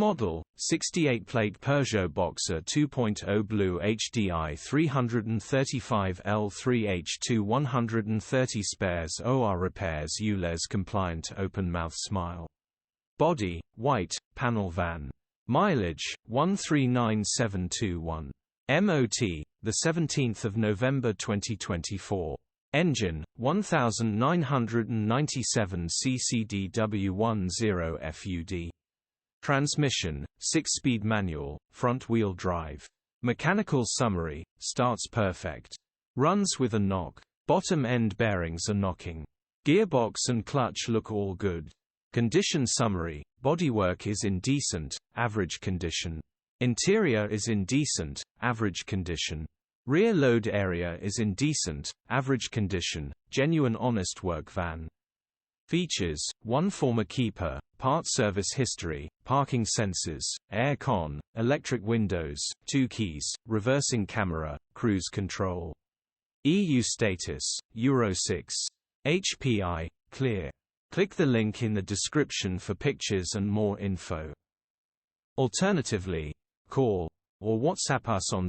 model, 68-plate Peugeot Boxer 2.0 BlueHDi 335 L3H2 130 spares OR repairs ULEZ compliant open mouth smile. Body, white, panel van. Mileage, 139721. MOT, 17 November 2024. Engine, 1997 CCDW10 FUD. Transmission, 6-speed manual, front-wheel drive. Mechanical summary, starts perfect. Runs with a knock. Bottom end bearings are knocking. Gearbox and clutch look all good. Condition summary, bodywork is in decent, average condition. Interior is in decent, average condition. Rear load area is in decent, average condition, genuine honest work van. Features, 1 former keeper, part service history, parking sensors, air con, electric windows, 2 keys, reversing camera, cruise control. EU status, Euro 6. HPI, clear. Click the link in the description for pictures and more info. Alternatively, call or WhatsApp us on